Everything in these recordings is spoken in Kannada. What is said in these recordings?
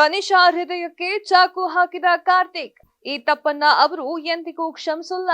ತನಿಷಾ ಹೃದಯಕ್ಕೆ ಚಾಕು ಹಾಕಿದ ಕಾರ್ತಿಕ್. ಈ ತಪ್ಪನ್ನ ಅವರು ಎಂದಿಗೂ ಕ್ಷಮಿಸಲ್ಲ.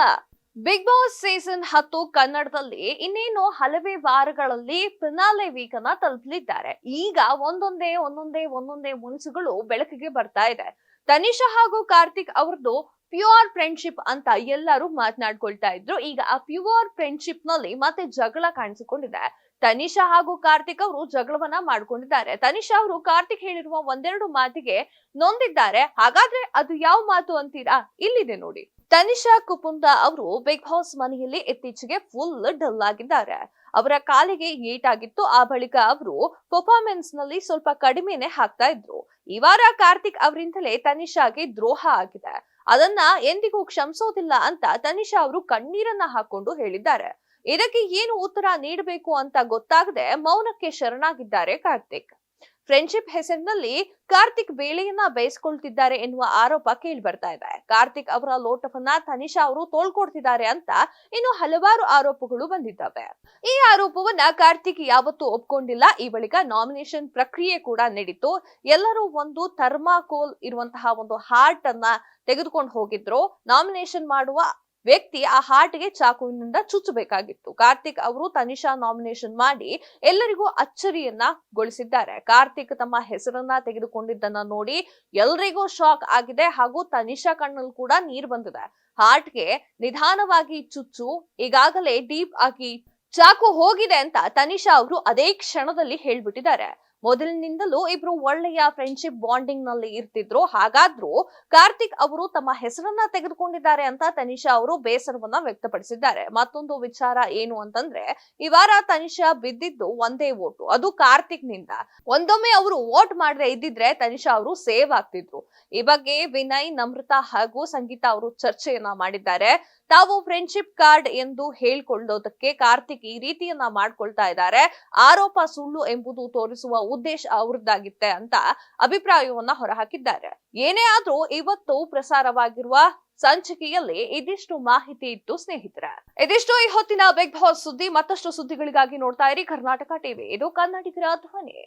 ಬಿಗ್ ಬಾಸ್ ಸೀಸನ್ 10 ಕನ್ನಡದಲ್ಲಿ ಇನ್ನೇನು ಹಲವೇ ವಾರಗಳಲ್ಲಿ ಫಿನಾಲೆ ವೀಕ್ ಅನ್ನ ತಲುಪಲಿದ್ದಾರೆ. ಈಗ ಒಂದೊಂದೇ ಮುನ್ಸುಗಳು ಬೆಳಕಿಗೆ ಬರ್ತಾ ಇದೆ. ತನಿಷಾ ಹಾಗೂ ಕಾರ್ತಿಕ್ ಅವರದ್ದು ಪ್ಯೂರ್ ಫ್ರೆಂಡ್ಶಿಪ್ ಅಂತ ಎಲ್ಲರೂ ಮಾತನಾಡ್ಕೊಳ್ತಾ ಇದ್ರು. ಈಗ ಆ ಪ್ಯೂರ್ ಫ್ರೆಂಡ್ಶಿಪ್ ನಲ್ಲಿ ಮತ್ತೆ ಜಗಳ ಕಾಣಿಸಿಕೊಂಡಿದೆ. ತನಿಷಾ ಹಾಗೂ ಕಾರ್ತಿಕ್ ಅವರು ಜಗಳವನ್ನ ಮಾಡ್ಕೊಂಡಿದ್ದಾರೆ. ತನಿಷಾ ಅವರು ಕಾರ್ತಿಕ್ ಹೇಳಿರುವ ಒಂದೆರಡು ಮಾತಿಗೆ ನೊಂದಿದ್ದಾರೆ. ಹಾಗಾದ್ರೆ ಅದು ಯಾವ ಮಾತು ಅಂತೀರಾ? ಇಲ್ಲಿದೆ ನೋಡಿ. ತನಿಷಾ ಕುಪುಂದ ಅವರು ಬಿಗ್ ಬಾಸ್ ಮನೆಯಲ್ಲಿ ಇತ್ತೀಚೆಗೆ ಫುಲ್ ಡಲ್ ಆಗಿದ್ದಾರೆ. ಅವರ ಕಾಲಿಗೆ ಏಟಾಗಿತ್ತು. ಆ ಬಳಿಕ ಅವರು ಪರ್ಫಾರ್ಮೆನ್ಸ್ ನಲ್ಲಿ ಸ್ವಲ್ಪ ಕಡಿಮೆನೆ ಹಾಕ್ತಾ ಇದ್ರು. ಈ ವಾರ ಕಾರ್ತಿಕ್ ಅವರಿಂದಲೇ ತನಿಷಾಗೆ ದ್ರೋಹ ಆಗಿದೆ. ಅದನ್ನ ಎಂದಿಗೂ ಕ್ಷಮಿಸೋದಿಲ್ಲ ಅಂತ ತನಿಷಾ ಅವರು ಕಣ್ಣೀರನ್ನ ಹಾಕೊಂಡು ಹೇಳಿದ್ದಾರೆ. ಇದಕ್ಕೆ ಏನು ಉತ್ತರ ನೀಡಬೇಕು ಅಂತ ಗೊತ್ತಾಗದೆ ಮೌನಕ್ಕೆ ಶರಣಾಗಿದ್ದಾರೆ ಕಾರ್ತಿಕ್. ಫ್ರೆಂಡ್ಶಿಪ್ ಹೆಸರಿನಲ್ಲಿ ಕಾರ್ತಿಕ್ ಬೇಳೆಯನ್ನ ಬೇಯಿಸ್ಕೊಳ್ತಿದ್ದಾರೆ ಎನ್ನುವ ಆರೋಪ ಕೇಳಿ ಬರ್ತಾ ಇದೆ. ಕಾರ್ತಿಕ್ ಅವರ ಲೋಟವನ್ನ ತನಿಷಾ ಅವರು ತೋಳ್ಕೊಡ್ತಿದ್ದಾರೆ ಅಂತ ಇನ್ನು ಹಲವಾರು ಆರೋಪಗಳು ಬಂದಿದ್ದಾವೆ. ಈ ಆರೋಪವನ್ನ ಕಾರ್ತಿಕ್ ಯಾವತ್ತೂ ಒಪ್ಕೊಂಡಿಲ್ಲ. ಈ ಬಳಿಕ ನಾಮಿನೇಷನ್ ಪ್ರಕ್ರಿಯೆ ಕೂಡ ನಡೀತು. ಎಲ್ಲರೂ ಒಂದು ಥರ್ಮಾಕೋಲ್ ಇರುವಂತಹ ಒಂದು ಹಾರ್ಟ್ ಅನ್ನ ತೆಗೆದುಕೊಂಡು ಹೋಗಿದ್ರು. ನಾಮಿನೇಷನ್ ಮಾಡುವ ವ್ಯಕ್ತಿ ಆ ಹಾರ್ಟ್ಗೆ ಚಾಕುವಿನಿಂದ ಚುಚ್ಚಬೇಕಾಗಿತ್ತು. ಕಾರ್ತಿಕ್ ಅವರು ತನಿಷಾ ನಾಮಿನೇಷನ್ ಮಾಡಿ ಎಲ್ಲರಿಗೂ ಅಚ್ಚರಿಯನ್ನ ಗೊಳಿಸಿದ್ದಾರೆ. ಕಾರ್ತಿಕ್ ತಮ್ಮ ಹೆಸರನ್ನ ತೆಗೆದುಕೊಂಡಿದ್ದನ್ನ ನೋಡಿ ಎಲ್ರಿಗೂ ಶಾಕ್ ಆಗಿದೆ. ಹಾಗೂ ತನಿಷಾ ಕಣ್ಣಲ್ಲಿ ಕೂಡ ನೀರು ಬಂದಿದೆ. ಹಾರ್ಟ್ಗೆ ನಿಧಾನವಾಗಿ ಚುಚ್ಚು, ಈಗಾಗಲೇ ಡೀಪ್ ಆಗಿ ಚಾಕು ಹೋಗಿದೆ ಅಂತ ತನಿಷಾ ಅವರು ಅದೇ ಕ್ಷಣದಲ್ಲಿ ಹೇಳ್ಬಿಟ್ಟಿದ್ದಾರೆ. ಮೊದಲಿನಿಂದಲೂ ಇಬ್ರು ಒಳ್ಳೆಯ ಫ್ರೆಂಡ್ಶಿಪ್ ಬಾಂಡಿಂಗ್ ನಲ್ಲಿ ಇರ್ತಿದ್ರು. ಹಾಗಾದ್ರೂ ಕಾರ್ತಿಕ್ ಅವರು ತಮ್ಮ ಹೆಸರನ್ನ ತೆಗೆದುಕೊಂಡಿದ್ದಾರೆ ಅಂತ ತನಿಷಾ ಅವರು ಬೇಸರವನ್ನ ವ್ಯಕ್ತಪಡಿಸಿದ್ದಾರೆ. ಮತ್ತೊಂದು ವಿಚಾರ ಏನು ಅಂತಂದ್ರೆ, ಈ ವಾರ ತನಿಷಾ ಬಿದ್ದಿದ್ದು ಒಂದೇ ವೋಟು, ಅದು ಕಾರ್ತಿಕ್ ನಿಂದ. ಒಂದೊಮ್ಮೆ ಅವರು ವೋಟ್ ಮಾಡದೆ ಇದ್ದಿದ್ರೆ ತನಿಷಾ ಅವರು ಸೇವ್ ಆಗ್ತಿದ್ರು. ಈ ಬಗ್ಗೆ ವಿನಯ್, ನಮ್ರತಾ ಹಾಗೂ ಸಂಗೀತಾ ಅವರು ಚರ್ಚೆಯನ್ನ ಮಾಡಿದ್ದಾರೆ. ತಾವು ಫ್ರೆಂಡ್ಶಿಪ್ ಕಾರ್ಡ್ ಎಂದು ಹೇಳ್ಕೊಳ್ಳೋದಕ್ಕೆ ಕಾರ್ತಿಕ್ ಈ ರೀತಿಯನ್ನ ಮಾಡ್ಕೊಳ್ತಾ ಇದ್ದಾರೆ. ಆರೋಪ ಸುಳ್ಳು ಎಂಬುದು ತೋರಿಸುವ ಉದ್ದೇಶ ಅವರದ್ದಾಗಿತ್ತೆ ಅಂತ ಅಭಿಪ್ರಾಯವನ್ನ ಹೊರಹಾಕಿದ್ದಾರೆ. ಏನೇ ಆದ್ರೂ ಇವತ್ತು ಪ್ರಸಾರವಾಗಿರುವ ಸಂಚಿಕೆಯಲ್ಲಿ ಇದಿಷ್ಟು ಮಾಹಿತಿ ಇತ್ತು ಸ್ನೇಹಿತರೆ. ಇದಿಷ್ಟು ಈ ಹೊತ್ತಿನ ಬಿಗ್ ಬಾಸ್ ಸುದ್ದಿ. ಮತ್ತಷ್ಟು ಸುದ್ದಿಗಳಿಗಾಗಿ ನೋಡ್ತಾ ಇರಿ ಕರ್ನಾಟಕ ಟಿವಿ. ಇದು ಕನ್ನಡಿಗರ ಧ್ವನಿ.